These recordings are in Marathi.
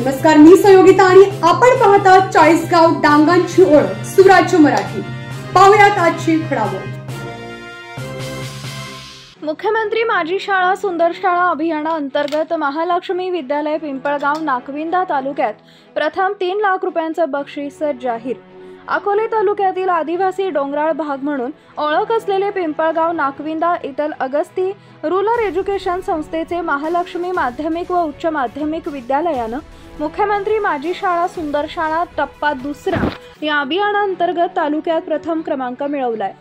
नमस्कार, मी सहयोगिता आणि आपण पाहता चाळीसगाव डांगांची ओळख सुराज्य मराठी। पाहुयात आजची घडामोड। मुख्यमंत्री माझी शाळा सुंदर शाळा अभियानाअंतर्गत महालक्ष्मी विद्यालय पिंपळगाव नाकविंदा तालुक्यात प्रथम 3 लाख रुपयांचं बक्षीस जाहीर। अकोले तालुक्यातील आदिवासी डोंगराळ भाग म्हणून ओळख असलेले पिंपळगाव नाकविंदा इथल अगस्ती रूरल एज्युकेशन संस्थेचे महालक्ष्मी माध्यमिक व उच्च माध्यमिक विद्यालयानं मुख्यमंत्री माझी शाळा सुंदर शाळा टप्पा 2 या अभियानाअंतर्गत तालुक्यात प्रथम क्रमांक मिळवलाय।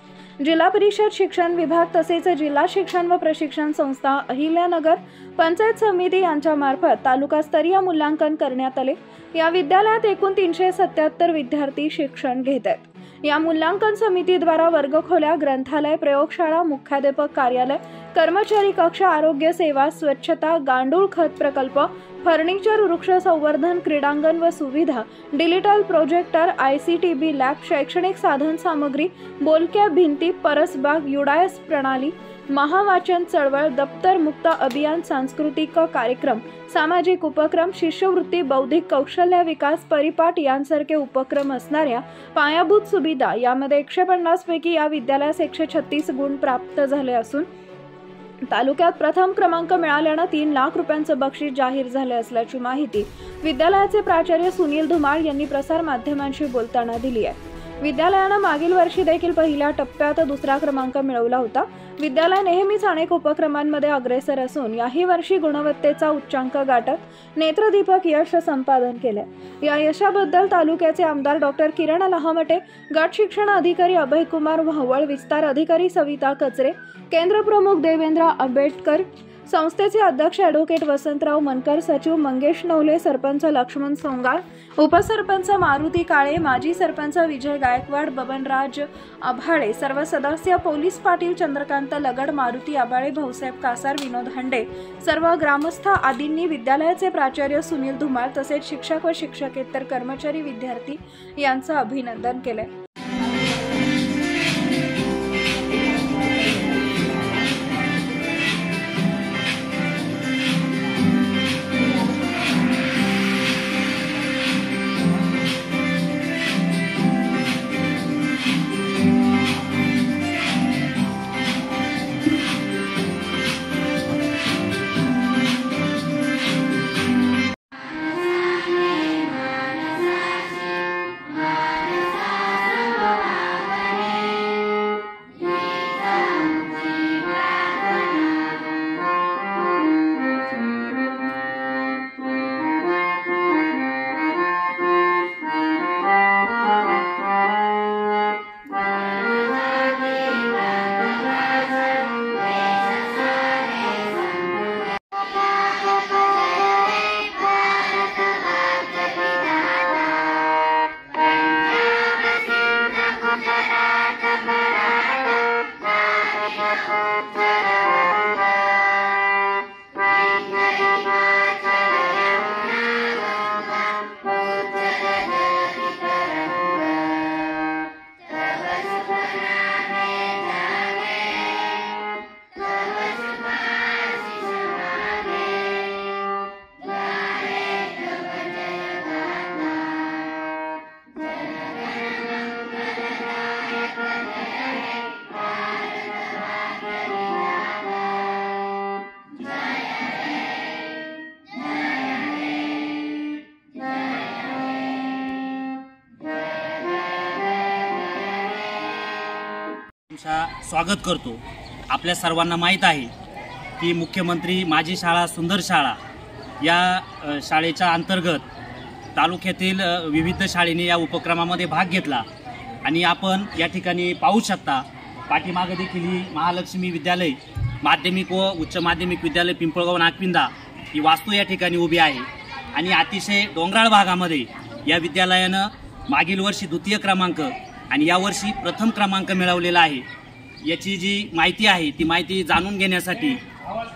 जिल्हा परिषद शिक्षण विभाग तसेच जिल्हा शिक्षण व प्रशिक्षण संस्था अहिल्यानगर पंचायत समिती यांच्या मार्फत तालुकास्तरीय मूल्यांकन करण्यात आले। या विद्यालयात एकूण 377 विद्यार्थी शिक्षण घेत आहेत। या मूल्यांकन समितीद्वारा वर्गखोल्या, ग्रंथालय, प्रयोगशाळा, मुख्याध्यापक कार्यालय, कर्मचारी कक्ष, आरोग्य सेवा, स्वच्छता, गांडूळ खत प्रकल्प, फर्निचर, वृक्ष संवर्धन, क्रीडांगण व सुविधा, डिजिटल प्रोजेक्टर, ICTB लॅब, शैक्षणिक साधन सामग्री, बोलक्या भिंती, परसबाग, युडायस प्रणाली, महावाचन चळवळ, दप्तर मुक्त अभियान, सांस्कृतिक कार्यक्रम, सामाजिक उपक्रम, शिष्यवृत्ती, बौद्धिक कौशल्य विकास, परिपाठ यांसारखे उपक्रम असणाऱ्या पायाभूत सुविधा यामध्ये 150 पैकी या विद्यालयास 136 गुण प्राप्त झाले असून तालुक्यात प्रथम क्रमांक मिळाल्याने 3 लाख रुपयांचं बक्षीस जाहीर झाले असल्याची माहिती विद्यालयाचे प्राचार्य सुनील धुमाळ यांनी प्रसार माध्यमांशी बोलताना दिली आहे। विद्यालयाने मागील वर्षी देखील पहिल्या टप्प्यात 2रा क्रमांक मिळवला होता। विद्यालय नेहमीच अनेक उपक्रमांमध्ये अग्रेसर असून याही वर्षी गुणवत्तेचा उच्चांक गाठत नेत्रदीपक यश संपादन केले। या यशाबद्दल तालुक्याचे आमदार डॉक्टर किरण लहामटे, गट शिक्षण अधिकारी अभय कुमार व्हावळ, विस्तार अधिकारी सविता कचरे, केंद्र प्रमुख देवेंद्र आंबेडकर, संस्थेचे अध्यक्ष ॲडव्होकेट वसंतराव मनकर, सचिव मंगेश नवले, सरपंच लक्ष्मण सोंगार, उपसरपंच मारुती काळे, माजी सरपंच विजय गायकवाड, बबनराज आभाळे, सर्व सदस्य, पोलीस पाटील चंद्रकांत लगड, मारुती आबाळे, भाऊसाहेब कासार, विनोद हंडे, सर्व ग्रामस्थ आदींनी विद्यालयाचे प्राचार्य सुनील धुमाळ तसेच शिक्षक व शिक्षकेतर कर्मचारी विद्यार्थी यांचं अभिनंदन केले। स्वागत करतो। आपल्या सर्वांना माहीत आहे की मुख्यमंत्री माझी शाळा सुंदर शाळा या शाळेच्या अंतर्गत तालुक्यातील विविध शाळेने या उपक्रमामध्ये भाग घेतला आणि आपण या ठिकाणी पाहू शकता पाठीमागे देखील ही महालक्ष्मी विद्यालय माध्यमिक व उच्च माध्यमिक विद्यालय पिंपळगाव नाकविंदा ही वास्तू या ठिकाणी उभी आहे आणि अतिशय डोंगराळ भागामध्ये या विद्यालयानं मागील वर्षी 2य क्रमांक आणि यावर्षी प्रथम क्रमांक मिळवलेला आहे। याची जी माहिती आहे ती माहिती जाणून घेण्यासाठी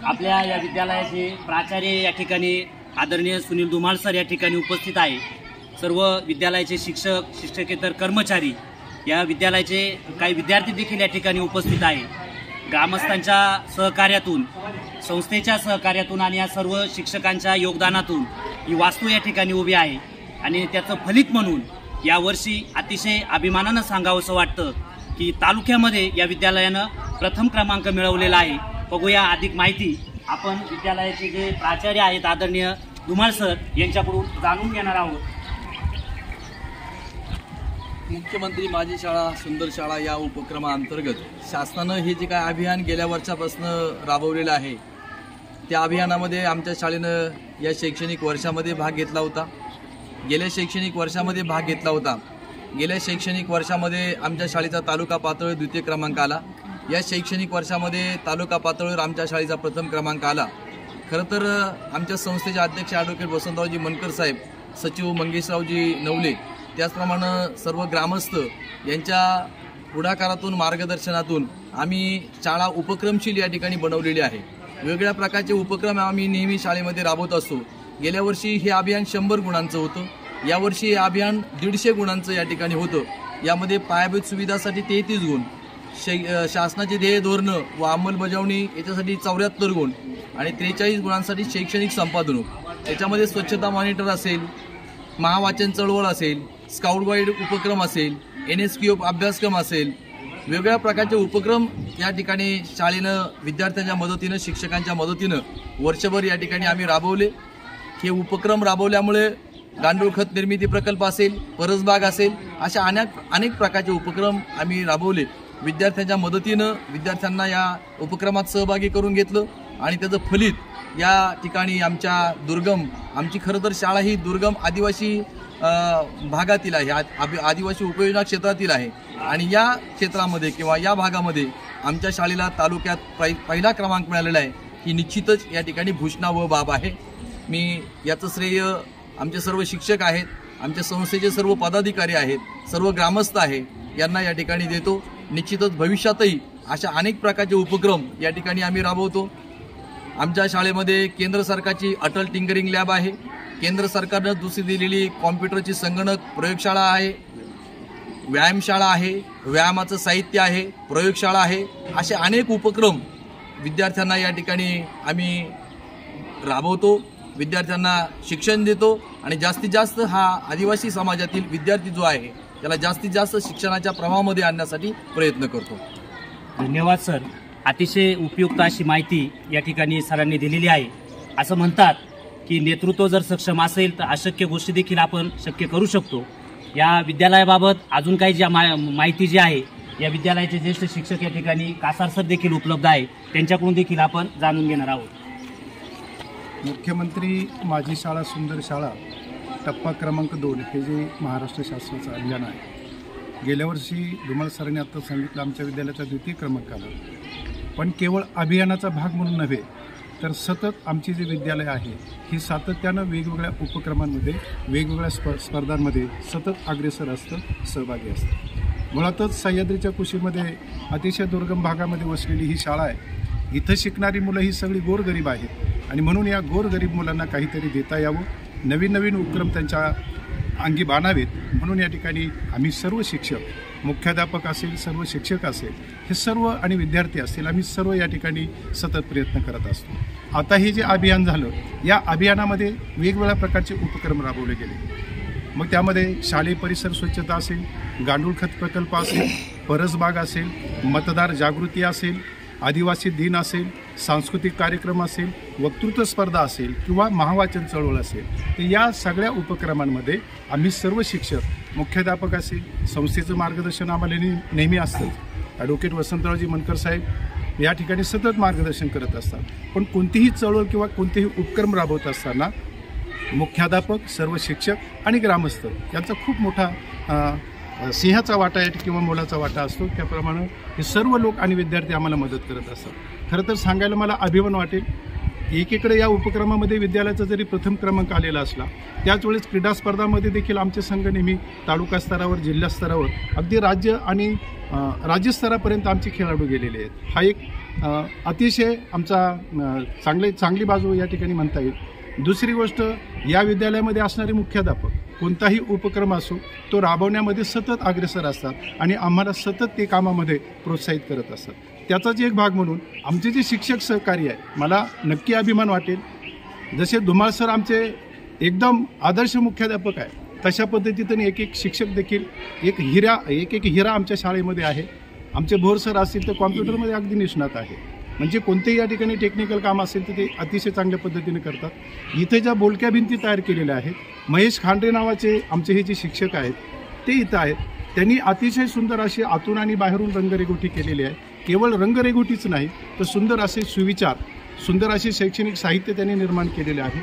आपल्या या विद्यालयाचे प्राचार्य या ठिकाणी आदरणीय सुनील धुमाळ सर या ठिकाणी उपस्थित आहे। सर्व विद्यालयाचे शिक्षक, शिक्षकेतर कर्मचारी, या विद्यालयाचे काही विद्यार्थी देखील या ठिकाणी उपस्थित आहे। ग्रामस्थांच्या सहकार्यातून, संस्थेच्या सहकार्यातून आणि या सर्व शिक्षकांच्या योगदानातून ही वास्तू या ठिकाणी उभी आहे आणि त्याचं फलित म्हणून यावर्षी अतिशय अभिमानानं सांगावंसं वाटतं की तालुक्यामध्ये या विद्यालयानं प्रथम क्रमांक मिळवलेला आहे। बघूया अधिक माहिती आपण विद्यालयाचे जे प्राचार्य आहेत आदरणीय धुमाळ सर यांच्याकडून जाणून घेणार आहोत। मुख्यमंत्री माझी शाळा सुंदर शाळा या उपक्रमाअंतर्गत शासनानं हे जे काय अभियान गेल्या वर्षापासून राबवलेलं आहे त्या अभियानामध्ये आमच्या शाळेनं या शैक्षणिक वर्षामध्ये भाग घेतला होता। गेल्या शैक्षणिक वर्षामध्ये आमच्या शाळेचा तालुका पातळीवर द्वितीय क्रमांक आला। या शैक्षणिक वर्षामध्ये तालुका पातळीवर आमच्या शाळेचा प्रथम क्रमांक आला। खरं तर आमच्या संस्थेचे अध्यक्ष ॲडव्होकेट वसंतरावजी मनकर साहेब, सचिव मंगेशरावजी नवले, त्याचप्रमाणे सर्व ग्रामस्थ यांच्या पुढाकारातून मार्गदर्शनातून आम्ही शाळा उपक्रमशील या ठिकाणी बनवलेली आहे। वेगवेगळ्या प्रकारचे उपक्रम आम्ही नेहमी शाळेमध्ये राबवत असतो। गेल्या वर्षी हे अभियान 100 गुणांचं होतं, यावर्षी हे अभियान 150 गुणांचं या ठिकाणी होतं। यामध्ये पायाभूत सुविधासाठी 33 गुण, शासनाची ध्येय धोरणं व अंमलबजावणी याच्यासाठी 74 गुण आणि 43 गुणांसाठी शैक्षणिक संपादनूक। याच्यामध्ये स्वच्छता मॉनिटर असेल, महावाचन चळवळ असेल, स्काउट गाईड उपक्रम असेल, NSQF अभ्यासक्रम असेल, वेगवेगळ्या प्रकारचे उपक्रम या ठिकाणी शाळेनं विद्यार्थ्यांच्या मदतीनं, शिक्षकांच्या मदतीनं वर्षभर या ठिकाणी आम्ही राबवले। हे उपक्रम राबवल्यामुळे गांडूळ खत निर्मिती प्रकल्प असेल, परसबाग असेल, अशा अनेक प्रकारचे उपक्रम आम्ही राबवले। विद्यार्थ्यांच्या मदतीनं विद्यार्थ्यांना या उपक्रमात सहभागी करून घेतलं आणि त्याचं फलित या ठिकाणी आमची खरं तर शाळा ही दुर्गम आदिवासी भागातील आहे, आदिवासी उपयोजना क्षेत्रातील आहे आणि या क्षेत्रामध्ये किंवा या भागामध्ये आमच्या शाळेला तालुक्यात पहिला क्रमांक मिळालेला आहे ही निश्चितच या ठिकाणी भूषणावह बाब आहे। मी याचं श्रेय आमचे सर्व शिक्षक आहेत, आमच्या संस्थेचे सर्व पदाधिकारी आहेत, सर्व ग्रामस्थ आहेत यांना या ठिकाणी देतो। निश्चितच भविष्यातही अशा अनेक प्रकारचे उपक्रम या ठिकाणी आम्ही राबवतो। आमच्या शाळेमध्ये केंद्र सरकारची अटल टिंकरिंग लॅब आहे, केंद्र सरकारनं दुसरी दिलेली कॉम्प्युटरची संगणक प्रयोगशाळा आहे, व्यायामशाळा आहे, व्यायामाचं साहित्य आहे, प्रयोगशाळा आहे, असे अनेक उपक्रम विद्यार्थ्यांना या ठिकाणी आम्ही राबवतो, विद्यार्थ्यांना शिक्षण देतो आणि जास्तीत जास्त हा आदिवासी समाजातील विद्यार्थी जो आहे त्याला जास्तीत जास्त शिक्षणाच्या प्रवाहामध्ये आणण्यासाठी प्रयत्न करतो। धन्यवाद सर, अतिशय उपयुक्त अशी माहिती या ठिकाणी सरांनी दिलेली आहे। असं म्हणतात की नेतृत्व जर सक्षम असेल तर अशक्य गोष्टी देखील आपण शक्य करू शकतो। या विद्यालयाबाबत अजून काही ज्या माहिती जी आहे या विद्यालयाचे ज्येष्ठ शिक्षक या ठिकाणी कासार सर देखील उपलब्ध आहे, त्यांच्याकडून देखील आपण जाणून घेणार आहोत। मुख्यमंत्री माझी शाळा सुंदर शाळा टप्पा क्रमांक 2 हे जे महाराष्ट्र शासनाचं अभियान आहे, गेल्या वर्षी धुमाळ सरांनी आता सांगितलं आमच्या विद्यालयाचा द्वितीय क्रमांक आला, पण केवळ अभियानाचा भाग म्हणून नव्हे तर सतत आमची जी विद्यालय आहे ही सातत्यानं वेगवेगळ्या उपक्रमांमध्ये, वेगवेगळ्या स्पर्धांमध्ये सतत अग्रेसर असतं, सहभागी असतं। मुळातच सह्याद्रीच्या कुशीमध्ये अतिशय दुर्गम भागामध्ये वसलेली ही शाळा आहे। इथं शिकणारी मुलं ही सगळी गोरगरीब आहेत आणि म्हणून या गोरगरीब मुलांना काहीतरी देता यावं, नवीन उपक्रम त्यांच्या अंगी बाणावेत म्हणून या ठिकाणी आम्ही सर्व शिक्षक, मुख्याध्यापक असेल, सर्व शिक्षक असेल, हे सर्व आणि विद्यार्थी असतील, आम्ही सर्व या ठिकाणी सतत प्रयत्न करत असतो। आता हे जे अभियान झालं, या अभियानामध्ये वेगवेगळ्या प्रकारचे उपक्रम राबवले गेले। मग त्यामध्ये शालेय परिसर स्वच्छता असेल, गांडूळ खत प्रकल्प असेल, परसबाग असेल, मतदार जागृती असेल, आदिवासी दिन असेल, सांस्कृतिक कार्यक्रम असेल, वक्तृत्व स्पर्धा असेल किंवा महावाचन चळवळ असेल, तर या सगळ्या उपक्रमांमध्ये आम्ही सर्व शिक्षक, मुख्याध्यापक असेल, संस्थेचं मार्गदर्शन आम्हाला नेहमी असतं। ॲडव्होकेट वसंतरावजी मनकर साहेब या ठिकाणी सतत मार्गदर्शन करत असतात, पण कोणतीही चळवळ किंवा कोणतेही उपक्रम राबवत असताना मुख्याध्यापक, सर्व शिक्षक आणि ग्रामस्थ यांचा खूप मोठा सिंहाचा वाटा आहे किंवा मोलाचा वाटा असतो। त्याप्रमाणे हे सर्व लोक आणि विद्यार्थी आम्हाला मदत करत असतात। खरं तर सांगायला मला अभिमान वाटेल, एकीकडे या उपक्रमामध्ये विद्यालयाचा जरी प्रथम क्रमांक आलेला असला, त्याच वेळेस क्रीडा स्पर्धांमध्ये देखील आमचे संघ नेहमी तालुका स्तरावर, जिल्हा स्तरावर, अगदी राज्य आणि राज्यस्तरापर्यंत आमचे खेळाडू गेलेले आहेत। हा एक अतिशय आमचा चांगली बाजू या ठिकाणी म्हणता येईल। दुसरी गोष्ट, या विद्यालयामध्ये असणारे मुख्याध्यापक कोणताही उपक्रम असो तो राबवण्यामध्ये सतत अग्रेसर असतात आणि आम्हाला सतत ते कामामध्ये प्रोत्साहित करत असतात। त्याचाच एक भाग म्हणून आमचे जे शिक्षक सहकारी आहे, मला नक्की अभिमान वाटेल, जसे धुमाळ सर आमचे एकदम आदर्श मुख्याध्यापक आहे, तशा पद्धतीने एक एक शिक्षक देखील एक हिरा आमच्या शाळेमध्ये आहे. आमचे भोर सर असतील तर कॉम्प्युटरमध्ये अगदी निष्णात आहे. म्हणजे कोणतेही या ठिकाणी टेक्निकल काम असेल तर ते अतिशय चांगल्या पद्धतीने करतात. इथे ज्या बोलक्या भिंती तयार केलेल्या आहेत, महेश खांडे नावाचे आमचे हे जे शिक्षक आहेत ते इथं आहेत. त्यांनी अतिशय सुंदर अशी आतून आणि बाहेरून रंगरेगोटी केलेली आहे. केवळ रंगरेगोटीच नाही तर सुंदर असे सुविचार, सुंदर असे शैक्षणिक साहित्य त्यांनी निर्माण केलेले आहे.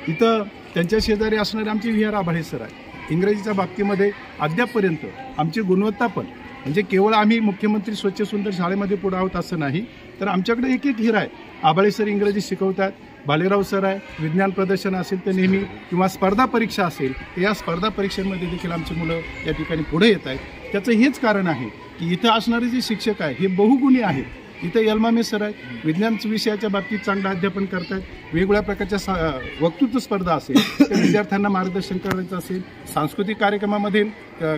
इथं त्यांच्या शेजारी असणारे आमचे व्ही आर आभाळे सर आहे. इंग्रजीच्या बाबतीमध्ये अद्यापपर्यंत आमची गुणवत्ता पण म्हणजे केवळ आम्ही मुख्यमंत्री स्वच्छ सुंदर शाळेमध्ये पुढे आहोत असं नाही, तर आमच्याकडे एक एक हिरा आहे. आभाळे सर इंग्रजी शिकवतात, भालेराव सर आहे, विज्ञान प्रदर्शन असेल तर नेहमी किंवा स्पर्धा परीक्षा असेल तर या स्पर्धा परीक्षांमध्ये देखील आमची मुलं या ठिकाणी पुढे येत आहेत. त्याचं हेच कारण आहे की इथं असणारे जे शिक्षक आहे हे बहुगुणी आहेत. इथं यलमामे सर आहेत, विज्ञान विषयाच्या बाबतीत चांगलं अध्यापन करतात. वेगवेगळ्या प्रकारच्या वक्तृत्व स्पर्धा असेल तर विद्यार्थ्यांना मार्गदर्शन करायचं असेल, सांस्कृतिक कार्यक्रमामध्ये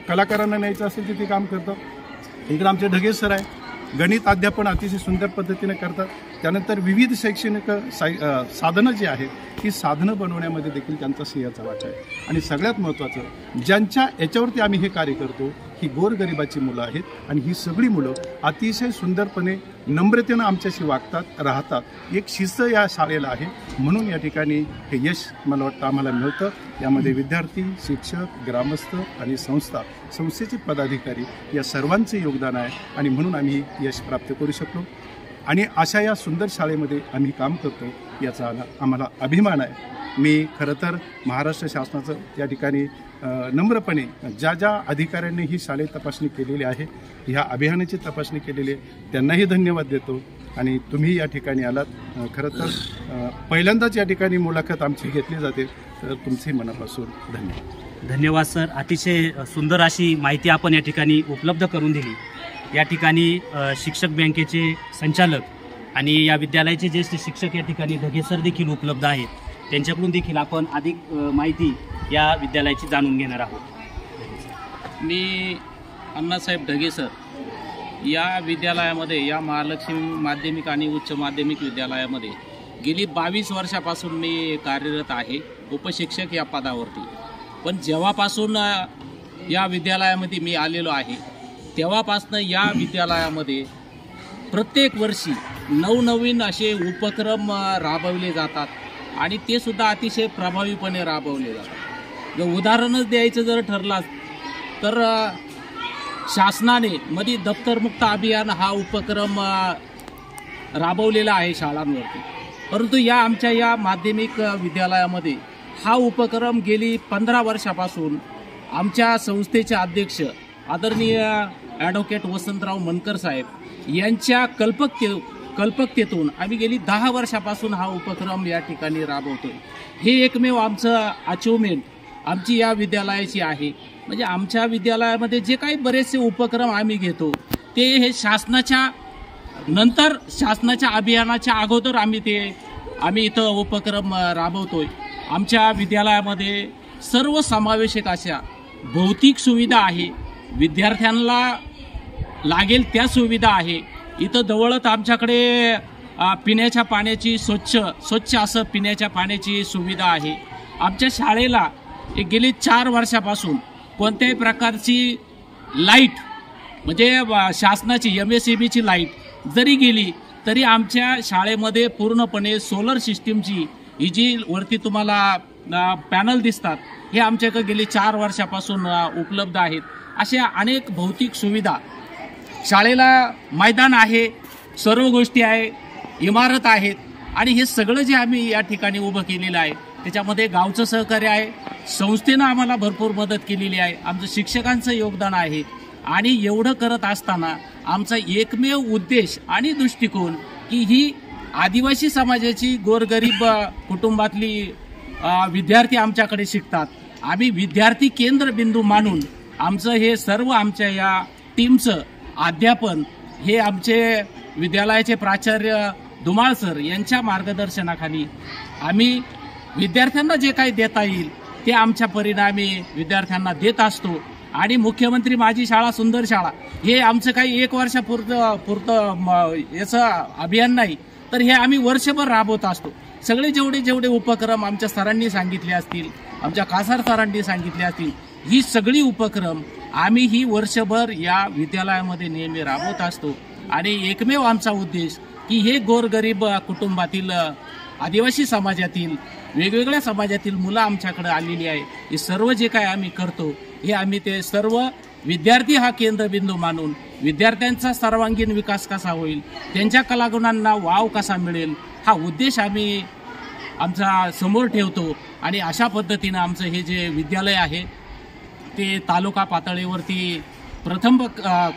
कलाकारांना न्यायचं असेल तिथे काम करतात. इकडे आमचे ढगे सर आहे, गणित अध्यापन अतिशय सुंदर पद्धतीने करतात. त्यानंतर विविध शैक्षणिक साधनं जी आहेत ती साधनं बनवण्यामध्ये देखील त्यांचा सिंहाचा वाटा आहे. आणि सगळ्यात महत्त्वाचं ज्यांच्या याच्यावरती आम्ही हे कार्य करतो ही गोरगरिबाची मुलं आहेत. आणि ही सगळी मुलं अतिशय सुंदरपणे नम्रतेनं आमच्याशी वागतात, राहतात. एक शिस्त या शाळेला आहे, म्हणून या ठिकाणी हे यश मला वाटतं आम्हाला मिळतं. यामध्ये विद्यार्थी, शिक्षक, ग्रामस्थ आणि संस्थेचे पदाधिकारी या सर्वांचे योगदान आहे आणि म्हणून आम्ही यश प्राप्त करू शकलो. आणि अशा या सुंदर शाळेमध्ये आम्ही काम करतो याचा आम्हाला अभिमान आहे. मी खरं तर महाराष्ट्र शासनाचं या ठिकाणी नम्रपणे ज्या अधिकाऱ्यांनी ही शालेय तपासणी केलेली आहे, ह्या अभियानाची तपासणी केलेली आहे, त्यांनाही धन्यवाद देतो. आणि तुम्ही या ठिकाणी आलात. खरं तर पहिल्यांदाच या ठिकाणी मुलाखत आमची घेतली जाते, तर तुमचे मनापासून धन्यवाद. धन्यवाद सर. अतिशय सुंदर अशी माहिती आपण या ठिकाणी उपलब्ध करून दिली. या ठिकाणी शिक्षक बँकेचे संचालक आणि या विद्यालयाचे ज्येष्ठ शिक्षक या ठिकाणी ढगे सर देखील उपलब्ध आहेत. त्यांच्याकडून देखील आपण अधिक माहिती या विद्यालयाची जाणून घेणार आहोत. मी अण्णासाहेब ढगे सर या विद्यालयामध्ये, या महालक्ष्मी माध्यमिक आणि उच्च माध्यमिक विद्यालयामध्ये गेली 22 वर्षापासून मी कार्यरत आहे, उपशिक्षक या पदावरती. पण जेव्हापासून या विद्यालयामध्ये मी आलेलो आहे तेव्हापासून या विद्यालयामध्ये प्रत्येक वर्षी नवनवीन असे उपक्रम राबवले जातात आणि ते सुद्धा अतिशय प्रभावीपणे राबवले जातात. जर उदाहरणच द्यायचं जर ठरलं तर शासनाने मध्ये दप्तरमुक्त अभियान हा उपक्रम राबवलेला आहे शाळांवरती. परंतु आमच्या या माध्यमिक विद्यालयामध्ये हा उपक्रम गेली 15 वर्षापासून आमच्या संस्थेचे अध्यक्ष आदरणीय ॲडव्होकेट वसंतराव मनकर साहेब यांच्या कल्पकतेतून आम्ही गेली 10 वर्षापासून हा उपक्रम या ठिकाणी राबवतोय. हे एकमेव आमचं अचिव्हमेंट आमची या विद्यालयाची आहे. म्हणजे आमच्या विद्यालयामध्ये जे काही बरेचसे उपक्रम आम्ही घेतो ते हे शासनाच्या नंतर, शासनाच्या अभियानाच्या अगोदर आम्ही इथं उपक्रम राबवतोय. आमच्या विद्यालयामध्ये सर्वसमावेशक अशा भौतिक सुविधा आहे, विद्यार्थ्यांना लागेल त्या सुविधा आहे. इथं जवळच आमच्याकडे पिण्याच्या पाण्याची स्वच्छ असं पिण्याच्या पाण्याची सुविधा आहे. आमच्या शाळेला गेली 4 वर्षापासून कोणत्याही प्रकारची लाईट म्हणजे शासनाची MSEBची लाईट जरी गेली तरी आमच्या शाळेमध्ये पूर्णपणे सोलर सिस्टीमची ही जी वरती तुम्हाला पॅनल दिसतात हे आमच्याकडे गेली 4 वर्षापासून उपलब्ध आहेत. अशा अनेक भौतिक सुविधा, शाळेला मैदान आहे, सर्व गोष्टी आहे, इमारत आहेत आणि हे सगळं जे आम्ही या ठिकाणी उभं केलेलं आहे त्याच्यामध्ये गावचं सहकार्य आहे, संस्थेनं आम्हाला भरपूर मदत केलेली आहे, आमचं शिक्षकांचं योगदान आहे. आणि एवढं करत असताना आमचा एकमेव उद्देश आणि दृष्टिकोन की ही आदिवासी समाजाची गोरगरीब कुटुंबातली विद्यार्थी आमच्याकडे शिकतात. आम्ही विद्यार्थी केंद्रबिंदू मानून आमचं हे सर्व आमच्या या टीमचं अध्यापन हे आमचे विद्यालयाचे प्राचार्य धुमाळ सर यांच्या मार्गदर्शनाखाली आम्ही विद्यार्थ्यांना जे काही देता येईल ते आमच्या परिणामी विद्यार्थ्यांना देत असतो. आणि मुख्यमंत्री माझी शाळा सुंदर शाळा हे आमचं काही 1 वर्षापुरतं याचं अभियान नाही, तर हे आम्ही वर्षभर राबवत असतो. सगळे जेवढे उपक्रम आमच्या सरांनी सांगितले असतील आमच्या कासार सरांनी सांगितले असतील, ही सगळी उपक्रम आम्ही ही वर्षभर या विद्यालयामध्ये नेहमी राबवत असतो. आणि एकमेव आमचा उद्देश की हे गोरगरीब कुटुंबातील आदिवासी समाजातील वेगवेगळ्या समाजातील मुलं आमच्याकडे आलेली आहे. हे सर्व जे काय आम्ही करतो हे आम्ही ते सर्व विद्यार्थी हा केंद्रबिंदू मानून विद्यार्थ्यांचा सर्वांगीण विकास कसा होईल, त्यांच्या कलागुणांना वाव कसा मिळेल, हा उद्देश आम्ही आमचा समोर ठेवतो. आणि अशा पद्धतीनं आमचं हे जे विद्यालय आहे ते तालुका पातळीवरती प्रथम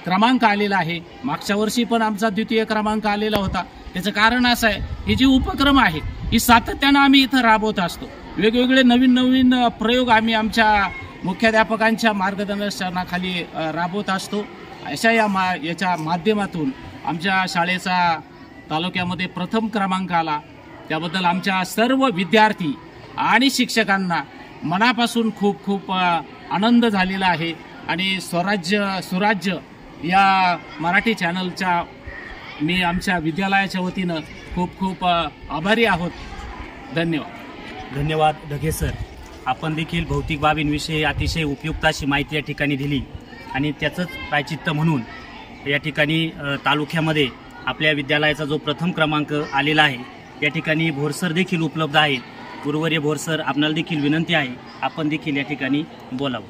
क्रमांक आलेला आहे. मागच्या वर्षी पण आमचा द्वितीय क्रमांक आलेला होता. त्याचं कारण असं आहे, हे जे उपक्रम आहे ही सातत्यानं आम्ही इथं राबवत असतो. वेगवेगळे नवीन नवीन प्रयोग आम्ही आमच्या मुख्याध्यापकांच्या मार्गदर्शनाखाली राबवत असतो. अशा याच्या माध्यमातून आमच्या शाळेचा तालुक्यामध्ये प्रथम क्रमांक आला. त्याबद्दल आमच्या सर्व विद्यार्थी आणि शिक्षकांना मनापासून खूप खूप आनंद झालेला आहे. आणि सुराज्य या मराठी चॅनलच्या मी आमच्या विद्यालयाच्या वतीनं खूप खूप आभारी आहोत. धन्यवाद ढगे सर. आपण देखील भौतिक बाबींविषयी अतिशय उपयुक्त अशी माहिती या ठिकाणी दिली आणि त्याचंच प्रायचित्त म्हणून या ठिकाणी तालुक्यामध्ये आपल्या विद्यालयाचा जो प्रथम क्रमांक आलेला आहे या ठिकाणी भोरसर देखील उपलब्ध आहेत. गुरुवर्य भोरसर, आपणाला देखील विनंती आहे आपण देखील या ठिकाणी बोलावं.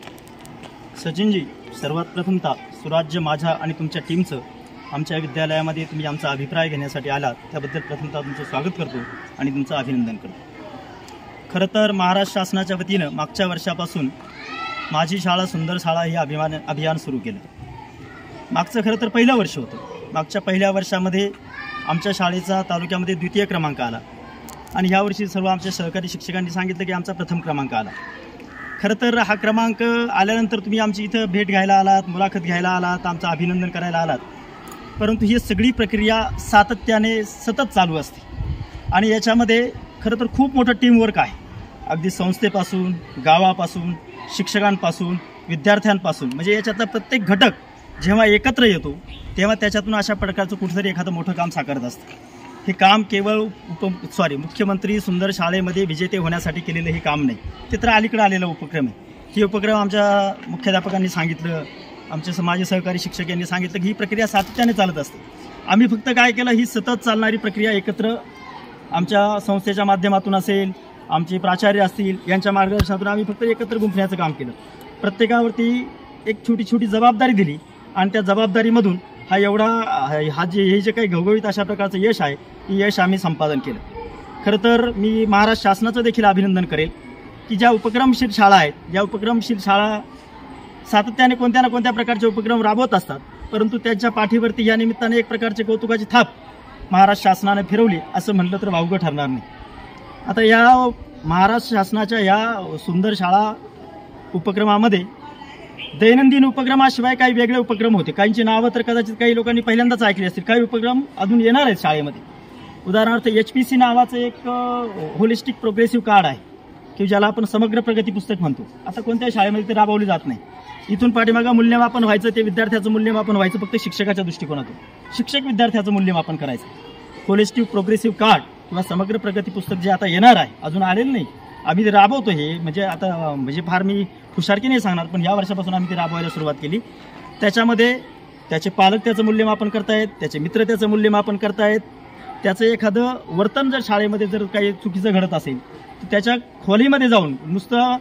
सचिनजी, सर्वात प्रथमतः सुराज्य माझ्या आणि तुमच्या टीमचं आमच्या विद्यालयामध्ये तुम्ही आमचा अभिप्राय घेण्यासाठी आलात त्याबद्दल प्रथमतः तुमचं स्वागत करतो आणि तुमचं अभिनंदन करतो. खरं तर महाराष्ट्र शासनाच्या वतीनं मागच्या वर्षापासून माझी शाळा सुंदर शाळा हे अभियान सुरू केलं. मागचं खरं तर पहिलं वर्ष होतं. मागच्या पहिल्या वर्षामध्ये आमच्या शाळेचा तालुक्यामध्ये द्वितीय क्रमांक आला आणि ह्यावर्षी सर्व आमच्या सहकारी शिक्षकांनी सांगितलं की आमचा प्रथम क्रमांक आला. खरं तर हा क्रमांक आल्यानंतर तुम्ही आमची इथं भेट घ्यायला आलात, मुलाखत घ्यायला आलात, आमचं अभिनंदन करायला आलात. परंतु ही सगळी प्रक्रिया सातत्याने सतत चालू असते आणि याच्यामध्ये खरं तर खूप मोठं टीमवर्क आहे. अगदी संस्थेपासून, गावापासून, शिक्षकांपासून, विद्यार्थ्यांपासून, म्हणजे याच्यातला प्रत्येक घटक जेव्हा एकत्र येतो तेव्हा त्याच्यातून अशा प्रकारचं कुठेतरी एखादं मोठं काम साकारत असतं. हे काम केवळ मुख्यमंत्री सुंदर शाळेमध्ये विजेते होण्यासाठी केलेलं हे काम नाही, ते तर अलीकडे आलेला उपक्रम आहे. हे उपक्रम आमच्या मुख्याध्यापकांनी सांगितलं, आमचे समाज सहकारी शिक्षक यांनी सांगितलं की ही प्रक्रिया सातत्याने चालत असते. आम्ही फक्त काय केलं, ही सतत चालणारी प्रक्रिया एकत्र आमच्या संस्थेच्या माध्यमातून असेल, आमचे प्राचार्य असतील यांच्या मार्गदर्शनातून आम्ही फक्त एकत्र गुंफण्याचं काम केलं. प्रत्येकावरती एक छोटी छोटी जबाबदारी दिली आणि त्या जबाबदारीमधून हे जे काही घवघवीत अशा प्रकारचं यश आहे हे यश आम्ही संपादन केलं. खरं तर मी महाराष्ट्र शासनाचं देखील अभिनंदन करेल की ज्या उपक्रमशील शाळा आहेत, ज्या उपक्रमशील शाळा सातत्याने कोणत्या ना कोणत्या प्रकारचे उपक्रम राबवत असतात, परंतु त्यांच्या पाठीवरती या निमित्ताने एक प्रकारचे कौतुकाची थाप महाराष्ट्र शासनाने फिरवली असं म्हटलं तर वावगं ठरणार नाही. आता या महाराष्ट्र शासनाच्या या सुंदर शाळा उपक्रमामध्ये दैनंदिन उपक्रमाशिवाय काही वेगळे उपक्रम होते. काहींची नावं तर कदाचित काही लोकांनी पहिल्यांदाच ऐकली असतील. काही उपक्रम अजून येणार आहेत शाळेमध्ये. उदाहरणार्थ HPC नावाचं एक होलिस्टिक प्रोग्रेसिव्ह कार्ड आहे की ज्याला आपण समग्र प्रगती पुस्तक म्हणतो. आता कोणत्याही शाळेमध्ये ते राबवले जात नाही. इथून पाठीमागं मूल्यमापन व्हायचं, ते विद्यार्थ्याचं मूल्यमापन व्हायचं फक्त शिक्षकाच्या दृष्टिकोनातून. शिक्षक विद्यार्थ्याचं मूल्यमापन करायचं. होलिस्टिक प्रोग्रेसिव्ह कार्ड किंवा समग्र प्रगती पुस्तक जे आता येणार आहे, अजून आलेलं नाही, आम्ही ते राबवतो. हे म्हणजे फार मी हुशारकी नाही सांगणार, पण या वर्षापासून आम्ही ते राबवायला सुरुवात केली. त्याच्यामध्ये त्याचे पालक त्याचं मूल्यमापन करतायत, त्याचे मित्र त्याचं मूल्यमापन करतायत. त्याचं एखादं वर्तन जर शाळेमध्ये जर काही चुकीचं घडत असेल तर त्याच्या खोलीमध्ये जाऊन, नुसतं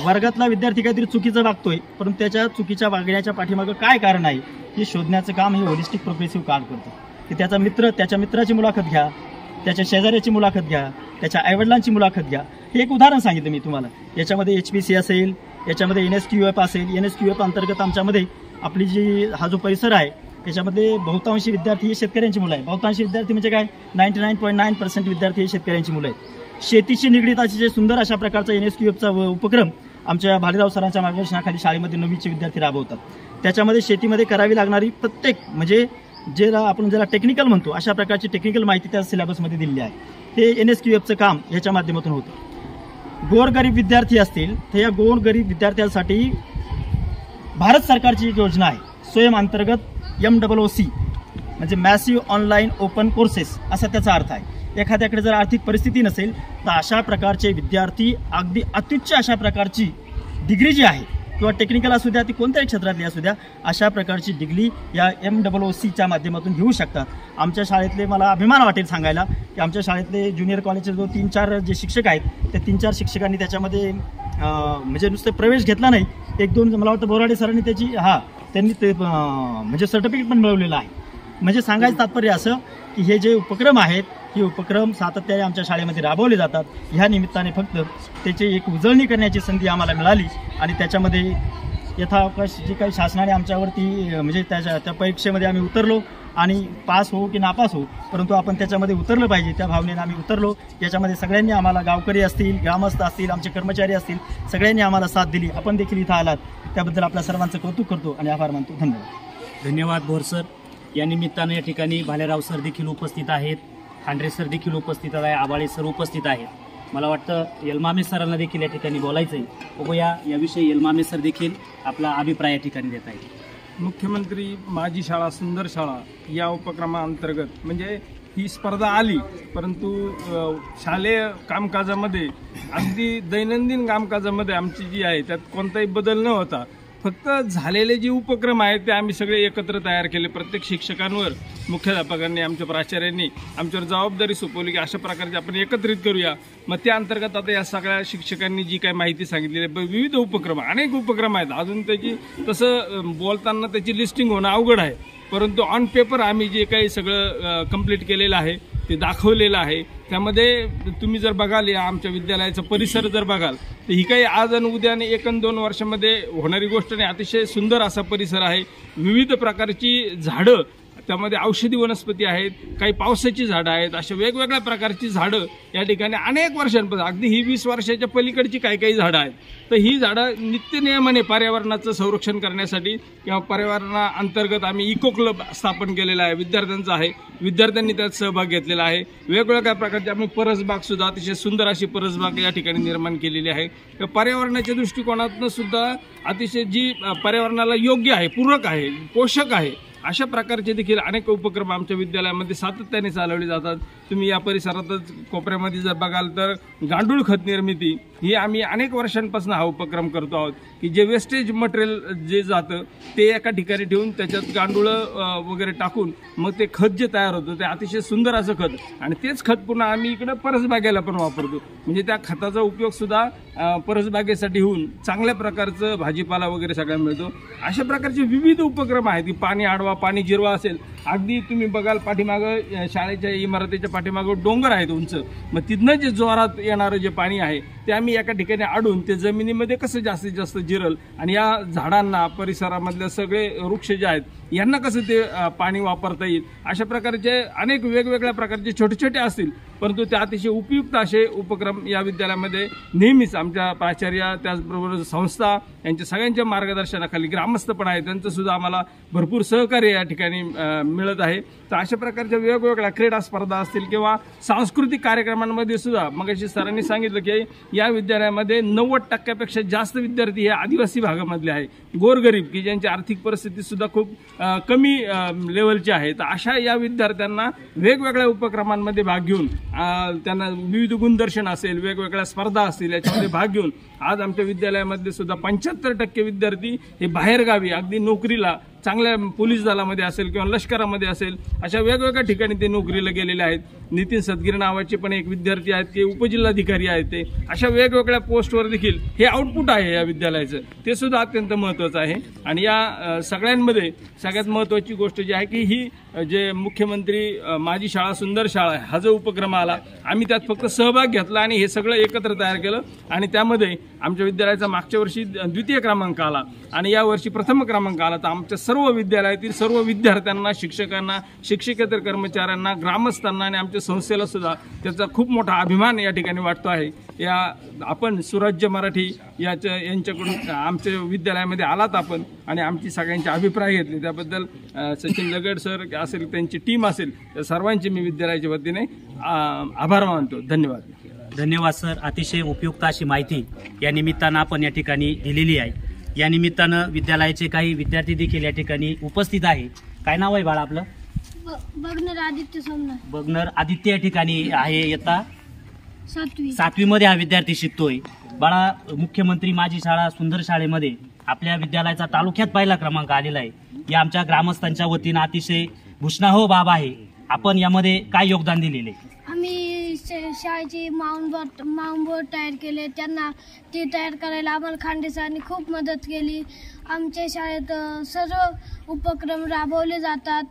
वर्गातला विद्यार्थी काहीतरी चुकीचं वागतोय परंतु त्याच्या चुकीच्या वागण्याच्या पाठीमागं काय कारण आहे हे शोधण्याचं काम हे होलिस्टिक प्रोग्रेसिव्ह कार्ड करतो. की त्याचा मित्र, त्याच्या मित्राची मुलाखत घ्या, त्याच्या शेजाऱ्याची मुलाखत घ्या, त्याच्या आईवडिलांची मुलाखत घ्या. हे एक उदाहरण सांगितलं मी तुम्हाला. याच्यामध्ये HPC असेल, याच्यामध्ये NSQF असेल. NSQF अंतर्गत आमच्यामध्ये आपली हा जो परिसर आहे त्याच्यामध्ये बहुतांशी विद्यार्थी हे शेतकऱ्यांची मुलं आहेत. बहुतांशी विद्यार्थी म्हणजे काय, 99.9% विद्यार्थी हे शेतकऱ्यांची मुलं आहेत. शेतीशी निगडीत असे सुंदर अशा प्रकारचा NSQFचा उपक्रम आमच्या भालेराव सरांच्या मार्गदर्शनाखाली शाळेमध्ये 9वीचे विद्यार्थी राबवतात. त्याच्यामध्ये शेतीमध्ये करावी लागणारी प्रत्येक, म्हणजे जे आपण ज्याला टेक्निकल म्हणतो, अशा प्रकारची टेक्निकल माहिती त्या सिलेबसमध्ये दिलेली आहे. ते NSQFचं काम याच्या माध्यमातून होतं. गोरगरीब विद्यार्थी असतील तर या गोरगरीब विद्यार्थ्यांसाठी भारत सरकारची एक योजना आहे, स्वयं अंतर्गत MOOC. म्हणजे मॅसिव्ह ऑनलाईन ओपन कोर्सेस असा त्याचा अर्थ आहे. एखाद्याकडे जर आर्थिक परिस्थिती नसेल तर अशा प्रकारचे विद्यार्थी अगदी अत्युच्च अशा प्रकारची डिग्री जी आहे किंवा टेक्निकल असू द्या ती कोणत्याही क्षेत्रातली असू द्या अशा प्रकारची डिग्री या MOOCच्या माध्यमातून घेऊ शकतात. आमच्या शाळेतले मला अभिमान वाटेल सांगायला की आमच्या शाळेतले ज्युनियर कॉलेजचे जो 3-4 जे शिक्षक आहेत त्या 3-4 शिक्षकांनी त्याच्यामध्ये म्हणजे नुसते प्रवेश घेतला नाही, 1-2 मला वाटतं बोराडे सरांनी त्यांनी ते म्हणजे सर्टिफिकेट पण मिळवलेलं आहे. म्हणजे सांगायचं तात्पर्य असं की हे जे उपक्रम आहेत हे उपक्रम सातत्याने आमच्या शाळेमध्ये राबवले जातात. ह्या निमित्ताने फक्त त्याची एक उजळणी करण्याची संधी आम्हाला मिळाली आणि त्याच्यामध्ये यथावकाश जी काही शासनाने आमच्यावरती म्हणजे त्या परीक्षेमध्ये आम्ही उतरलो आणि पास हो की नापास हो परंतु आपण त्याच्यामध्ये उतरलं पाहिजे त्या भावनेने आम्ही उतरलो. याच्यामध्ये सगळ्यांनी आम्हाला गावकरी असतील, ग्रामस्थ असतील, आमचे कर्मचारी असतील, सगळ्यांनी आम्हाला साथ दिली. आपण देखील इथं आलात त्याबद्दल आपल्या सर्वांचं कौतुक करतो आणि आभार मानतो. धन्यवाद. धन्यवाद भोर सर. या निमित्तानं या ठिकाणी भालेराव सर देखील उपस्थित आहेत, खांडरे सर देखील उपस्थित आहे, आबाळे सर उपस्थित आहेत. मला वाटतं यलमामे सरांना देखील या ठिकाणी बोलायचं आहे. बघूया याविषयी यलमामे सर देखील आपला अभिप्राय या ठिकाणी देत आहेत. मुख्यमंत्री माझी शाळा सुंदर शाळा या उपक्रमाअंतर्गत म्हणजे ही स्पर्धा आली, परंतु शालेय कामकाजामध्ये अगदी दैनंदिन कामकाजामध्ये आमची जी आहे त्यात कोणताही बदल न होता फक्त झालेले जे उपक्रम आहेत ते आम्ही सगळे एकत्र तयार केले. प्रत्येक शिक्षकांवर, मुख्याध्यापकांनी, आमच्या प्राचार्यांनी आमच्यावर जबाबदारी सोपवली की अशा प्रकारचे आपण एकत्रित करूया. मग त्या अंतर्गत आता या सगळ्या शिक्षकांनी जी काही माहिती सांगितलेली आहे, विविध उपक्रम, अनेक उपक्रम आहेत. अजून त्याची तसं बोलताना त्याची लिस्टिंग होणं अवघड आहे, परंतु ऑन पेपर आम्ही जे काही सगळं कंप्लीट केलेलं आहे ते दाखवलेलं आहे. त्यामध्ये तुम्ही जर बघाल या आमच्या विद्यालयाचा परिसर जर बघाल तर ही काही आज आणि उद्या आणि 1-2 वर्षामध्ये होणारी गोष्ट नाही. अतिशय सुंदर असा परिसर आहे. विविध प्रकारची झाडं, त्यामध्ये औषधी वनस्पती आहेत, काही पावसाची झाडं आहेत, अशा वेगवेगळ्या प्रकारची झाडं या ठिकाणी अनेक वर्षांपासून, अगदी ही 20 वर्षाच्या पलीकडची काही झाडं आहेत. तर ही झाडं नित्यनियमाने पर्यावरणाचं संरक्षण करण्यासाठी किंवा पर्यावरणाअंतर्गत आम्ही इको क्लब स्थापन केलेला आहे, विद्यार्थ्यांचा आहे. विद्यार्थ्यांनी त्यात सहभाग घेतलेला आहे. वेगवेगळ्या प्रकारची आम्ही परसबाग सुद्धा, अतिशय सुंदर अशी परसबाग या ठिकाणी निर्माण केलेली आहे. पर्यावरणाच्या दृष्टिकोनातून सुद्धा अतिशय जी पर्यावरणाला योग्य आहे, पूरक आहे, पोषक आहे अशा प्रकारचे देखील अनेक उपक्रम आमच्या विद्यालयामध्ये सातत्याने चालवले जातात. तुम्ही या परिसरातच कोपऱ्यामध्ये जर बघाल तर गांडूळ खत निर्मिती ही आम्ही अनेक वर्षांपासून हा उपक्रम करतो आहोत की जे वेस्टेज मटेरियल जे जातं ते एका ठिकाणी ठेवून त्याच्यात गांडूळं वगैरे टाकून मग ते खत जे तयार होतं ते अतिशय सुंदर असं खत, आणि तेच खत पुन्हा आम्ही इकडं परसबागेला पण वापरतो. म्हणजे त्या खताचा उपयोग सुद्धा परसबागेसाठी होऊन चांगल्या प्रकारचं भाजीपाला वगैरे सगळ्या मिळतो. अशा प्रकारचे विविध उपक्रम आहेत की पाणी अडवा, पाणी जिरवा असेल. अगदी तुम्ही बघाल पाठीमागं शाळेच्या इमारतीच्या पाठीमागं डोंगर आहेत उंच, मग तिथनं जे जोरात येणारं जे पाणी आहे ते आम्ही एका ठिकाणी अडून ते जमिनीमध्ये कसं जास्तीत जास्त जिरल आणि या झाडांना, परिसरामधले सगळे वृक्ष जे आहेत यांना कसं ते पाणी वापरता येईल, अशा प्रकारचे अनेक वेगवेगळ्या प्रकारचे छोटे छोटे असतील परंतु ते अतिशय उपयुक्त असे उपक्रम या विद्यालयामध्ये नेहमीच आमच्या प्राचार्य, त्याचबरोबर संस्था यांच्या सगळ्यांच्या मार्गदर्शनाखाली ग्रामस्थ पण आहे, त्यांचं सुद्धा आम्हाला भरपूर सहकार्य या ठिकाणी मिळत आहे. तर अशा प्रकारच्या वेगवेगळ्या क्रीडा स्पर्धा असतील किंवा सांस्कृतिक कार्यक्रमांमध्ये सुद्धा मगाशी सरांनी सांगितलं की या विद्यालयामध्ये 90% जास्त विद्यार्थी हे आदिवासी भागामधले आहे, गोरगरीब की ज्यांची आर्थिक परिस्थिती सुद्धा खूप कमी लेवलची आहे. तर अशा या विद्यार्थ्यांना वेगवेगळ्या उपक्रमांमध्ये भाग घेऊन त्यांना विविध गुणदर्शन असेल, वेगवेगळ्या स्पर्धा असतील याच्यामध्ये भाग घेऊन आज आमच्या विद्यालयामध्ये सुद्धा 75% विद्यार्थी हे बाहेरगावी अगदी नोकरीला, चांगल्या पोलीस दलामध्ये असेल किंवा लष्करामध्ये असेल अशा वेगवेगळ्या ठिकाणी ते नोकरीला गेलेले आहेत. नितीन सदगीर नावाचे पण एक विद्यार्थी आहेत, ते उपजिल्हाधिकारी आहेत. ते अशा वेगवेगळ्या पोस्टवर देखील हे आउटपुट आहे या विद्यालयाचं, ते सुद्धा अत्यंत महत्त्वाचं आहे. आणि या सगळ्यांमध्ये सगळ्यात महत्त्वाची गोष्ट जी आहे की ही जे मुख्यमंत्री माझी शाळा सुंदर शाळा हा जो उपक्रम आला, आम्ही त्यात फक्त सहभाग घेतला आणि हे सगळं एकत्र तयार केलं. आणि त्यामध्ये आमच्या विद्यालयाचा मागच्या वर्षी 2य क्रमांक आला आणि यावर्षी 1म क्रमांक आला. तर आमच्या सर्व विद्यालयातील सर्व विद्यार्थ्यांना, शिक्षकांना, शिक्षकेतर कर्मचाऱ्यांना, ग्रामस्थांना आणि आमच्या संस्थेला सुद्धा त्याचा खूप मोठा अभिमान या ठिकाणी वाटतो आहे. या आपण सुराज्य मराठी यांच्याकडून आमच्या विद्यालयामध्ये आलात आपण आणि आमची सगळ्यांचे अभिप्राय घेतले त्याबद्दल सचिन लगड सर असेल, त्यांची टीम असेल, त्या सर्वांचे मी विद्यालयाच्या वतीने आभार मानतो. धन्यवाद. धन्यवाद सर. अतिशय उपयुक्त अशी माहिती या निमित्तानं आपण या ठिकाणी दिलेली आहे. या निमित्तानं विद्यालयाचे काही विद्यार्थी देखील या ठिकाणी उपस्थित आहे. काय नाव आहे बाळा आपलं? बघणार आदित्य सोमनाथ. बघणार आदित्य या ठिकाणी आहे, इयत्ता 7वी. 7वी मध्ये हा विद्यार्थी शिकतोय. बाळा, मुख्यमंत्री माझी शाळा सुंदर शाळेमध्ये आपल्या विद्यालयाचा तालुक्यात पहिला क्रमांक आलेला आहे. या आमच्या ग्रामस्थांच्या वतीनं अतिशय भूषणाहो बाब आहे. आपण यामध्ये काय योगदान दिलेले? आम्ही शाळेची माउंटबोर्ड तयार केले. त्यांना ते तयार करायला आम्हाला खांडे सरांनी खूप मदत केली. आमच्या शाळेत सर्व उपक्रम राबवले जातात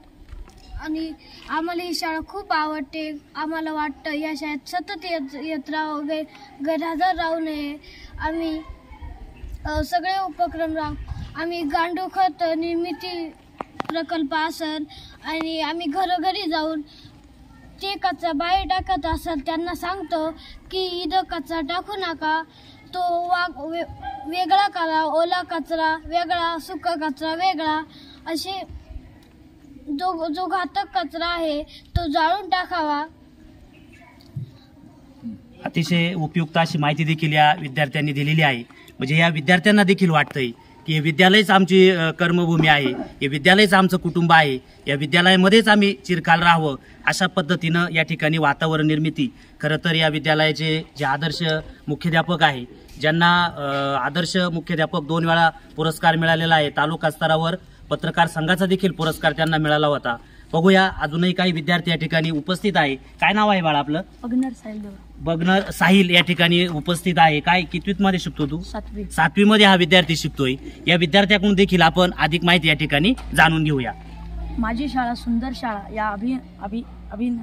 आणि आम्हाला ही शाळा खूप आवडते. आम्हाला वाटतं या शाळेत सतत येत राहावं, गैरहजर राहू नये. आम्ही सगळे उपक्रम आम्ही गांडूळ खत निर्मिती प्रकल्प असेल आणि आम्ही घरोघरी जाऊन ते कचरा बाहेर टाकत असेल त्यांना सांगतो की इथं कचरा टाकू नका, तो वेगळा करा, ओला कचरा वेगळा, सुका कचरा वेगळा, असे जो घातक कचरा आहे तो जाळून टाकावा. अतिशय उपयुक्त अशी माहिती देखील या विद्यार्थ्यांनी दिलेली आहे. म्हणजे या विद्यार्थ्यांना देखील वाटतंय की हे विद्यालयच आमची कर्मभूमी आहे, हे विद्यालयच आमचं कुटुंब आहे, या विद्यालयामध्येच आम्ही चिरकाल राहावं, अशा पद्धतीनं या ठिकाणी वातावरण निर्मिती. खरं तर या विद्यालयाचे जे आदर्श मुख्याध्यापक आहे, ज्यांना आदर्श मुख्याध्यापक 2 वेळा पुरस्कार मिळालेला आहे, तालुका स्तरावर पत्रकार संघाचा देखील पुरस्कार त्यांना मिळाला होता. बघूया, अजूनही काही विद्यार्थी या ठिकाणी उपस्थित आहे. काय नाव आहे बाळा आपलं? बघणार साहिल या ठिकाणी उपस्थित आहे. काय कितवीत मध्ये शिकतो तू? 7वी मध्ये हा विद्यार्थी शिकतोय. या विद्यार्थ्याकडून देखील आपण अधिक माहिती या ठिकाणी जाणून घेऊया. माझी शाळा सुंदर शाळा या अभियान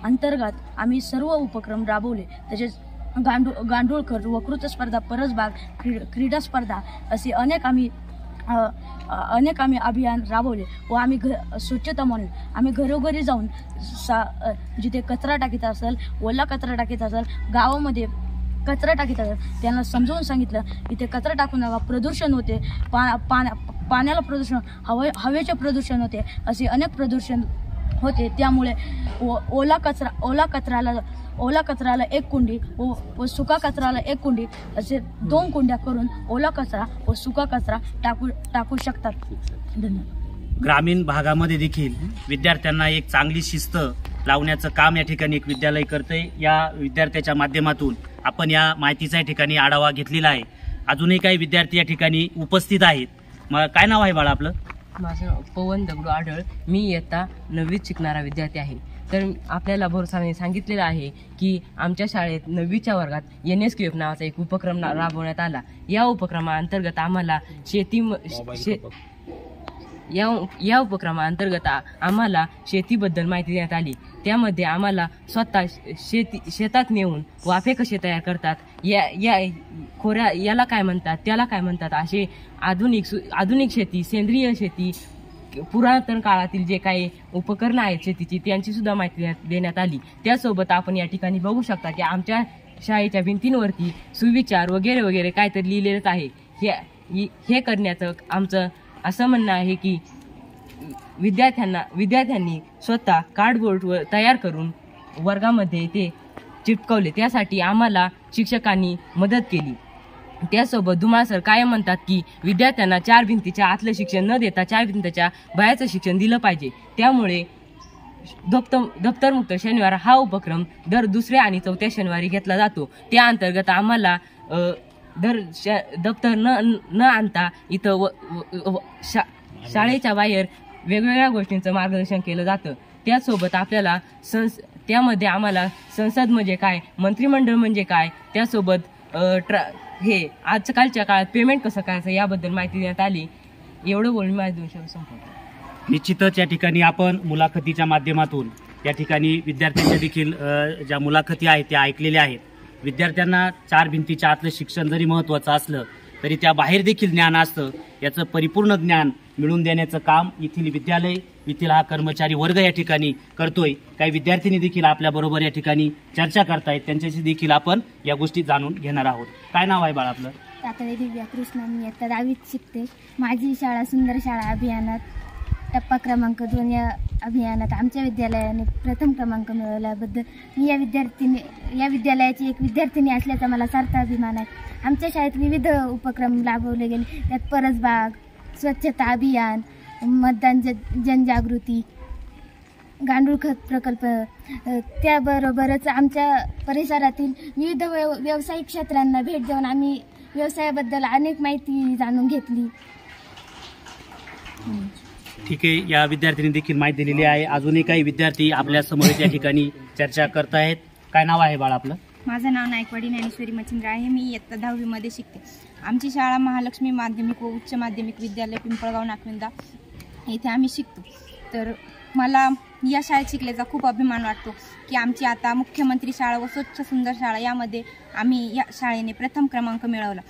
अंतर्गत आम्ही सर्व उपक्रम राबवले. तसेच गांडूळ खत, वक्तृत्व स्पर्धा, परसबाग, क्रीडा स्पर्धा असे अनेक आम्ही अभियान राबवले व आम्ही स्वच्छता म्हणून आम्ही घरोघरी जाऊन जिथे कचरा टाकीत असेल, ओला कचरा टाकीत असेल, गावामध्ये कचरा टाकीत असेल त्यांना समजावून सांगितलं इथे कचरा टाकू नका, प्रदूषण होते, पाण्याला प्रदूषण, हवेचे प्रदूषण होते, असे अनेक प्रदूषण होते. त्यामुळे ओला कचऱ्याला 1 कुंडी व सुका कचऱ्याला 1 कुंडी असे 2 कुंड्या करून ओला कचरा व सुका कचरा टाकू शकतात. धन्यवाद. ग्रामीण भागामध्ये देखील विद्यार्थ्यांना एक चांगली शिस्त लावण्याचं काम या ठिकाणी एक विद्यालय करतंय. या विद्यार्थ्याच्या माध्यमातून आपण या माहितीचा या ठिकाणी आढावा घेतलेला आहे. अजूनही काही विद्यार्थी या ठिकाणी उपस्थित आहेत. मग काय नाव आहे बाळा आपलं? माझं पवन दगडू आढळ. मी इयत्ता 9वीत शिकणारा विद्यार्थी आहे. तर आपल्याला भरोसाने सांगितलेलं आहे की आमच्या शाळेत 9वीच्या वर्गात NSQF नावाचा एक उपक्रम राबवण्यात आला. या उपक्रमाअंतर्गत आम्हाला आम्हाला शेतीबद्दल माहिती देण्यात आली. त्यामध्ये आम्हाला स्वतः शेतात नेऊन वाफे कसे तयार करतात, याला काय म्हणतात, त्याला काय म्हणतात, असे आधुनिक शेती, सेंद्रिय शेती, पुरातन काळातील जे काही उपकरणं आहेत शेतीची त्यांची सुद्धा माहिती देण्यात आली. त्यासोबत आपण या ठिकाणी बघू शकता की आमच्या शाळेच्या भिंतींवरती सुविचार वगैरे वगैरे काहीतरी लिहिलेलंच आहे. हे करण्याचं आमचं असं म्हणणं आहे की विद्यार्थ्यांनी स्वतः कार्डबोर्ड तयार करून वर्गामध्ये ते चिटकवले. त्यासाठी आम्हाला शिक्षकांनी मदत केली. त्यासोबत धुमाळ सर कायम म्हणतात की विद्यार्थ्यांना 4 भिंतीच्या आतलं शिक्षण न देता 4 भिंतीच्या बाहेरचं शिक्षण दिलं पाहिजे. त्यामुळे दप्तरमुक्त शनिवार हा उपक्रम दर 2ऱ्या आणि 4थ्या शनिवारी घेतला जातो. त्या अंतर्गत आम्हाला दप्तर न आणता इथं शाळेच्या बाहेर वेगवेगळ्या गोष्टींचं मार्गदर्शन केलं जातं. त्यासोबत आपल्याला त्यामध्ये आम्हाला संसद म्हणजे काय, मंत्रिमंडळ म्हणजे काय, त्यासोबत हे आजकालच्या काळात पेमेंट कसं करायचं याबद्दल माहिती देण्यात आली. एवढं बोलून माझे 2 शब्द संपवतो. निश्चितच या ठिकाणी आपण मुलाखतीच्या माध्यमातून या ठिकाणी विद्यार्थ्यांच्या देखील ज्या मुलाखती आहेत त्या ऐकलेल्या आहेत. विद्यार्थ्यांना 4 भिंतीच्या आतलं शिक्षण जरी महत्त्वाचं असलं तरी त्या बाहेर देखील ज्ञान असतं. याचं परिपूर्ण ज्ञान मिळवून देण्याचं काम येथील विद्यालय, येथील हा कर्मचारी वर्ग या ठिकाणी करतोय. काही विद्यार्थिनी देखील आपल्याबरोबर या ठिकाणी चर्चा करतायत. त्यांच्याशी देखील आपण या गोष्टी जाणून घेणार आहोत. काय नाव आहे बाळा आपलं? तातडे दिव्या कृष्ण. मी इयत्ता 10वीत शिकते. माझी शाळा सुंदर शाळा अभियानात टप्पा क्रमांक 2 या अभियानात आमच्या विद्यालयाने प्रथम क्रमांक मिळवल्याबद्दल मी या विद्यालयाची एक विद्यार्थिनी असल्याचा मला सार्थ अभिमान आहे. आमच्या शाळेत विविध उपक्रम राबवले गेले. त्यात परसबाग, स्वच्छता अभियान, मतदान जनजागृती गांडूळ खत प्रकल्प, त्याबरोबरच आमच्या परिसरातील विविध व्यावसायिक क्षेत्रांना भेट देऊन आम्ही व्यवसायाबद्दल अनेक माहिती जाणून घेतली. ठीक आहे, या विद्यार्थ्यांनी देखील माहिती दिलेली आहे. अजूनही काही विद्यार्थी आपल्या समोर या ठिकाणी चर्चा करत आहेत. काय नाव आहे बाळा आपलं? माझं नाव नायकवाडी ज्ञानेश्वरी मच्छिंद्र आहे. मी इयत्ता 10वी मध्ये शिकते. आमची शाळा महालक्ष्मी माध्यमिक व उच्च माध्यमिक विद्यालय पिंपळगाव नाकविंदा येथे आम्ही शिकतो. तर मला या शाळेत शिकल्याचा खूप अभिमान वाटतो की आमची आता मुख्यमंत्री शाळा व स्वच्छ सुंदर शाळा यामध्ये आम्ही या शाळेने प्रथम क्रमांक मिळवला.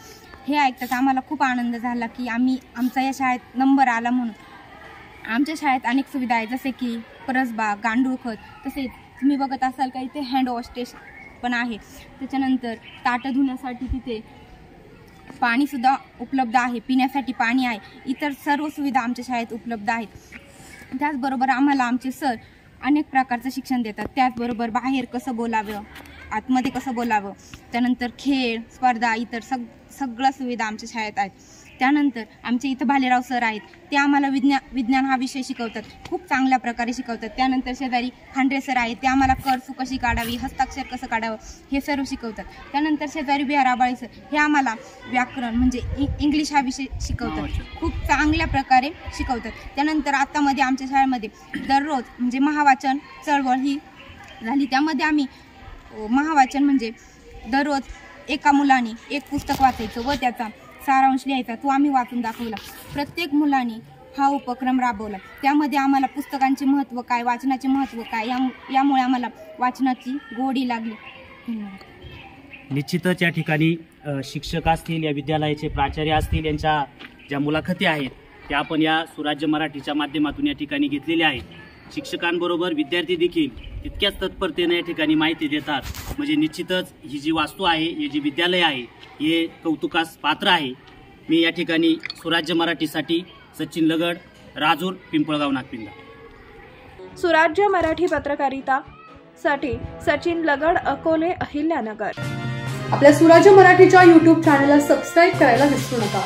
हे ऐकताच आम्हाला खूप आनंद झाला की आमचा या शाळेत नंबर आला म्हणून. आमच्या शाळेत अनेक सुविधा आहेत, जसे की परसबाग, गांडूळ खत, तसेच तुम्ही बघत असाल का इथे हँड वॉश स्टेशन पण आहे. त्याच्यानंतर ताटं धुण्यासाठी तिथे पाणीसुद्धा उपलब्ध आहे, पिण्यासाठी पाणी आहे. इतर सर्व सुविधा आमच्या शाळेत उपलब्ध आहेत. त्याचबरोबर आम्हाला आमचे सर अनेक प्रकारचं शिक्षण देतात. त्याचबरोबर बाहेर कसं बोलावं, आतमध्ये कसं बोलावं, त्यानंतर खेळ स्पर्धा, इतर सगळ्या सुविधा आमच्या शाळेत आहेत. त्यानंतर आमचे इथं भालेराव सर आहेत, ते आम्हाला विज्ञान हा विषय शिकवतात, खूप चांगल्या प्रकारे शिकवतात. त्यानंतर शेजारी खांडरे सर आहेत, ते आम्हाला कर्सू कशी काढावी, हस्ताक्षर कसं काढावं हे सर्व शिकवतात. त्यानंतर शेजारी बिहाराबाळी सर, हे आम्हाला व्याकरण म्हणजे इंग्लिश हा विषय शिकवतात, खूप चांगल्या प्रकारे शिकवतात. त्यानंतर आतामध्ये आमच्या शाळेमध्ये दररोज म्हणजे महावाचन चळवळ ही झाली. त्यामध्ये आम्ही महावाचन म्हणजे दररोज एका मुलाने एक पुस्तक वाचायचं व त्याचा सारांश लिहायचा, तो आम्ही वाचून दाखवला. प्रत्येक मुलाने हा उपक्रम राबवला. त्यामध्ये आम्हाला पुस्तकांचे महत्त्व काय, वाचनाचे महत्त्व काय, यामुळे आम्हाला वाचनाची गोडी लागली. धन्यवाद. निश्चितच या ठिकाणी शिक्षक असतील, या विद्यालयाचे प्राचार्य असतील, यांच्या ज्या मुलाखती आहेत त्या आपण या सुराज्य मराठीच्या माध्यमातून या ठिकाणी घेतलेल्या आहेत. शिक्षकांबरोबर विद्यार्थी देखील तितक्याच तत्परतेने या ठिकाणी माहिती देतात. म्हणजे निश्चितच ही जी वास्तू आहे, हे जे विद्यालय आहे, हे कौतुकास पात्र आहे. मी या ठिकाणी सुराज्य मराठीसाठी सचिन लगड, राजूर, पिंपळगाव नागपिंदा. सुराज्य मराठी पत्रकारिता साठी सचिन लगड, अकोले, अहिल्यानगर. आपल्या सुराज्य मराठीच्या YouTube चॅनलला सबस्क्राईब करायला विसरू नका.